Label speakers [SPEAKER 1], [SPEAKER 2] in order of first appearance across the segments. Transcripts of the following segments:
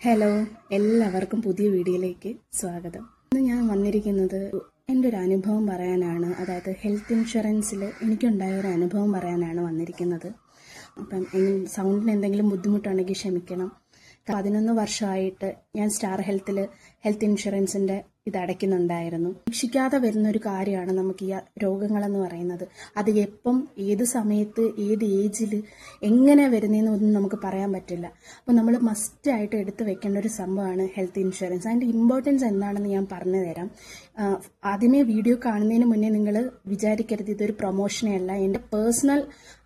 [SPEAKER 1] Hello, എല്ലാവർക്കും പുതിയ വീഡിയോയിലേക്ക് സ്വാഗതം. ഇന്ന് ഞാൻ വന്നിരിക്കുന്നത് എൻ്റെ ഒരു അനുഭവം പറയാനാണ്. അതായത് ഹെൽത്ത് ഇൻഷുറൻസിൽ എനിക്കുണ്ടായ ഒരു അനുഭവം പറയാനാണ് വന്നിരിക്കുന്നത്. അപ്പം സൗണ്ടിന് എന്തെങ്കിലും ബുദ്ധിമുട്ടുണ്ടെങ്കിൽ ക്ഷമിക്കണം. 11 വർഷമായിട്ട് ഞാൻ സ്റ്റാർ ഹെൽത്ത് ഇൻഷുറൻസിൻ്റെ ഇത് അടയ്ക്കുന്നുണ്ടായിരുന്നു. പ്രതീക്ഷിക്കാതെ വരുന്നൊരു കാര്യമാണ് നമുക്ക് ഈ രോഗങ്ങളെന്ന് പറയുന്നത്. അത് എപ്പം, ഏത് സമയത്ത്, ഏത് ഏജിൽ, എങ്ങനെ വരുന്നതെന്നൊന്നും നമുക്ക് പറയാൻ പറ്റില്ല. അപ്പോൾ നമ്മൾ മസ്റ്റായിട്ട് എടുത്തു വെക്കേണ്ട ഒരു സംഭവമാണ് ഹെൽത്ത് ഇൻഷുറൻസ്. അതിൻ്റെ ഇമ്പോർട്ടൻസ് എന്താണെന്ന് ഞാൻ പറഞ്ഞു തരാം. ആദ്യമേ വീഡിയോ കാണുന്നതിന് മുന്നേ നിങ്ങൾ വിചാരിക്കരുത് ഇതൊരു പ്രൊമോഷനേ അല്ല. എൻ്റെ പേഴ്സണൽ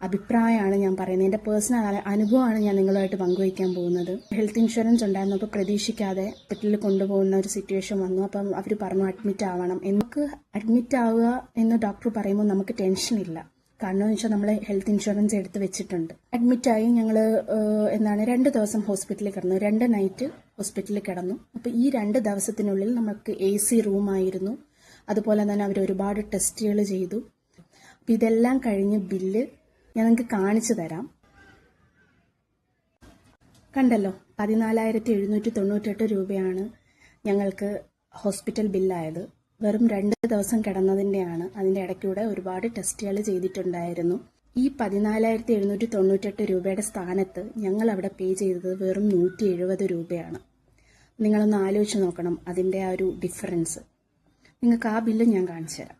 [SPEAKER 1] അഭിപ്രായമാണ് ഞാൻ പറയുന്നത്. എൻ്റെ പേഴ്സണൽ അനുഭവമാണ് ഞാൻ നിങ്ങളുമായിട്ട് പങ്കുവയ്ക്കാൻ പോകുന്നത്. ഹെൽത്ത് ഇൻഷുറൻസ് ഉണ്ടായിരുന്നു. അപ്പോൾ പ്രതീക്ഷിക്കാതെ ഹോസ്പിറ്റലിൽ കൊണ്ടുപോകുന്ന ഒരു സിറ്റുവേഷൻ വന്നു. അപ്പം അവർ പറഞ്ഞു അഡ്മിറ്റ് ആവണം. നമുക്ക് അഡ്മിറ്റ് ആവുക എന്ന് ഡോക്ടർ പറയുമ്പോൾ നമുക്ക് ടെൻഷൻ ഇല്ല. കാരണം എന്ന് വെച്ചാൽ നമ്മൾ ഹെൽത്ത് ഇൻഷുറൻസ് എടുത്ത് വെച്ചിട്ടുണ്ട്. അഡ്മിറ്റായി ഞങ്ങൾ 2 ദിവസം ഹോസ്പിറ്റലിൽ കിടന്നു. 2 നൈറ്റ് ഹോസ്പിറ്റലിൽ കിടന്നു. അപ്പോൾ ഈ 2 ദിവസത്തിനുള്ളിൽ നമുക്ക് AC റൂമായിരുന്നു. അതുപോലെ തന്നെ അവർ ഒരുപാട് ടെസ്റ്റുകൾ ചെയ്തു. അപ്പോൾ ഇതെല്ലാം കഴിഞ്ഞ് ബില്ല് ഞാൻ നിങ്ങൾക്ക് കാണിച്ചു തരാം. കണ്ടല്ലോ, 14,798 രൂപയാണ് ഞങ്ങൾക്ക് ഹോസ്പിറ്റൽ ബില്ലായത്. വെറും 2 ദിവസം കിടന്നതിൻ്റെയാണ്. അതിൻ്റെ ഇടയ്ക്കൂടെ ഒരുപാട് ടെസ്റ്റുകൾ ചെയ്തിട്ടുണ്ടായിരുന്നു. ഈ 14,798 രൂപയുടെ സ്ഥാനത്ത് ഞങ്ങൾ അവിടെ പേ ചെയ്തത് വെറും 170 രൂപയാണ്. നിങ്ങളൊന്ന് ആലോചിച്ച് നോക്കണം അതിൻ്റെ ആ ഒരു ഡിഫറൻസ്. നിങ്ങൾക്ക് ആ ബില്ല് ഞാൻ കാണിച്ചു തരാം.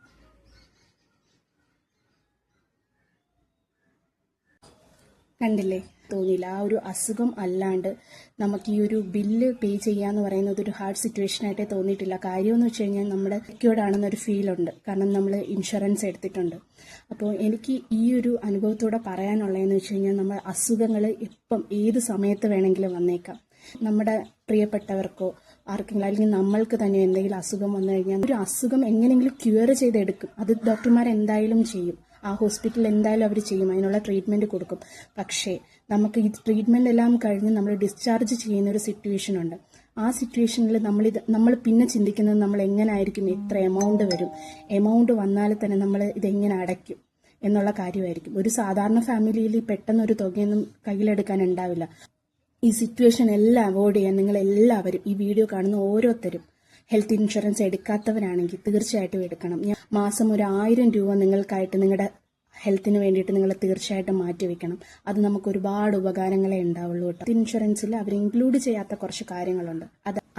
[SPEAKER 1] കണ്ടില്ലേ, തോന്നിയില്ല? ആ ഒരു അസുഖം അല്ലാണ്ട് നമുക്ക് ഈ ഒരു ബില്ല് പേ ചെയ്യാന്ന് പറയുന്നത് ഒരു ഹാർഡ് സിറ്റുവേഷൻ ആയിട്ടേ തോന്നിയിട്ടില്ല. കാര്യമെന്ന് വെച്ച് കഴിഞ്ഞാൽ നമ്മുടെ സെക്യൂർഡ് ആണെന്നൊരു ഫീലുണ്ട്. കാരണം നമ്മൾ ഇൻഷുറൻസ് എടുത്തിട്ടുണ്ട്. അപ്പോൾ എനിക്ക് ഈ ഒരു അനുഭവത്തോടെ പറയാനുള്ളതെന്ന് വെച്ച് കഴിഞ്ഞാൽ നമ്മൾ അസുഖങ്ങൾ എപ്പം ഏത് സമയത്ത് വേണമെങ്കിലും വന്നേക്കാം. നമ്മുടെ പ്രിയപ്പെട്ടവർക്കോ ആർക്കെങ്കിലും അല്ലെങ്കിൽ നമ്മൾക്ക് തന്നെ എന്തെങ്കിലും അസുഖം വന്നു കഴിഞ്ഞാൽ ഒരു അസുഖം എങ്ങനെയെങ്കിലും ക്യൂർ ചെയ്തെടുക്കും. അത് ഡോക്ടർമാർ എന്തായാലും ചെയ്യും. ആ ഹോസ്പിറ്റലിൽ എന്തായാലും അവർ ചെയ്യും, അതിനുള്ള ട്രീറ്റ്മെൻറ്റ് കൊടുക്കും. പക്ഷേ നമുക്ക് ഈ ട്രീറ്റ്മെൻ്റ് എല്ലാം കഴിഞ്ഞ് നമ്മൾ ഡിസ്ചാർജ് ചെയ്യുന്ന ഒരു സിറ്റുവേഷൻ ഉണ്ട്. ആ സിറ്റുവേഷനിൽ നമ്മൾ പിന്നെ ചിന്തിക്കുന്നത് നമ്മൾ എങ്ങനെ ആയിരിക്കും, എത്ര എമൗണ്ട് വരും, എമൗണ്ട് വന്നാൽ തന്നെ നമ്മൾ ഇതെങ്ങനെ അടയ്ക്കും എന്നുള്ള കാര്യമായിരിക്കും. ഒരു സാധാരണ ഫാമിലിയിൽ പെട്ടെന്നൊരു തുകയൊന്നും കയ്യിലെടുക്കാൻ ഉണ്ടാവില്ല. ഈ സിറ്റുവേഷൻ എല്ലാം അവോയ്ഡ് ചെയ്യാൻ നിങ്ങൾ എല്ലാവരും, ഈ വീഡിയോ കാണുന്ന ഓരോരുത്തരും ഹെൽത്ത് ഇൻഷുറൻസ് എടുക്കാത്തവരാണെങ്കിൽ തീർച്ചയായിട്ടും എടുക്കണം. മാസം ഒരു 1000 രൂപ നിങ്ങൾക്കായിട്ട് നിങ്ങളുടെ ഹെൽത്തിന് വേണ്ടിയിട്ട് നിങ്ങൾ തീർച്ചയായിട്ടും മാറ്റി വെക്കണം. അത് നമുക്ക് ഒരുപാട് ഉപകാരങ്ങളെ ഉണ്ടാവുള്ളൂ കേട്ടോ. ഇൻഷുറൻസിൽ അവർ ഇൻക്ലൂഡ് ചെയ്യാത്ത കുറച്ച് കാര്യങ്ങളുണ്ട്.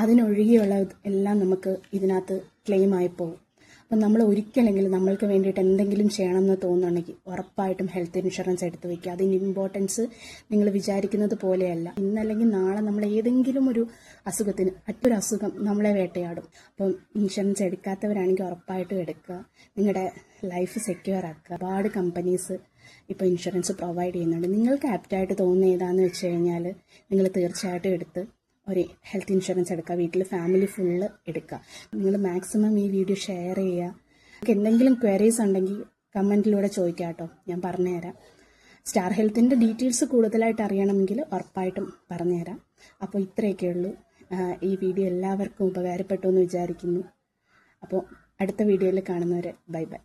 [SPEAKER 1] അതിനൊഴികെയുള്ള എല്ലാം നമുക്ക് ഇതിനകത്ത് ക്ലെയിം ആയി പോകും. അപ്പം നമ്മൾ ഒരിക്കലെങ്കിലും നമ്മൾക്ക് വേണ്ടിയിട്ട് എന്തെങ്കിലും ചെയ്യണമെന്ന് തോന്നുന്നുണ്ടെങ്കിൽ ഉറപ്പായിട്ടും ഹെൽത്ത് ഇൻഷുറൻസ് എടുത്ത് വയ്ക്കുക. അതിൻ്റെ ഇമ്പോർട്ടൻസ് നിങ്ങൾ വിചാരിക്കുന്നത് പോലെയല്ല. ഇന്നല്ലെങ്കിൽ നാളെ നമ്മൾ ഏതെങ്കിലും ഒരു അസുഖത്തിന് മറ്റൊരു അസുഖം നമ്മളെ വേട്ടയാടും. അപ്പം ഇൻഷുറൻസ് എടുക്കാത്തവരാണെങ്കിൽ ഉറപ്പായിട്ടും എടുക്കുക. നിങ്ങളുടെ ലൈഫ് സെക്യൂർ ആക്കുക. ഒരുപാട് കമ്പനീസ് ഇപ്പോൾ ഇൻഷുറൻസ് പ്രൊവൈഡ് ചെയ്യുന്നുണ്ട്. നിങ്ങൾക്ക് ആപ്റ്റായിട്ട് തോന്നുന്ന ഏതാണെന്ന് വെച്ച് കഴിഞ്ഞാൽ നിങ്ങൾ തീർച്ചയായിട്ടും എടുത്ത് ഒരു ഹെൽത്ത് ഇൻഷുറൻസ് എടുക്കുക. വീട്ടിൽ ഫാമിലി ഫുള്ള് എടുക്കുക. നിങ്ങൾ മാക്സിമം ഈ വീഡിയോ ഷെയർ ചെയ്യുക. നിങ്ങൾക്ക് എന്തെങ്കിലും ക്വയറീസ് ഉണ്ടെങ്കിൽ കമൻറ്റിലൂടെ ചോദിക്കാം കേട്ടോ, ഞാൻ പറഞ്ഞുതരാം. സ്റ്റാർ ഹെൽത്തിൻ്റെ ഡീറ്റെയിൽസ് കൂടുതലായിട്ട് അറിയണമെങ്കിൽ ഉറപ്പായിട്ടും പറഞ്ഞുതരാം. അപ്പോൾ ഇത്രയൊക്കെ ഉള്ളൂ. ഈ വീഡിയോ എല്ലാവർക്കും ഉപകാരപ്പെട്ടു എന്ന് വിചാരിക്കുന്നു. അപ്പോൾ അടുത്ത വീഡിയോയിൽ കാണുന്നവരെ ബൈ ബൈ.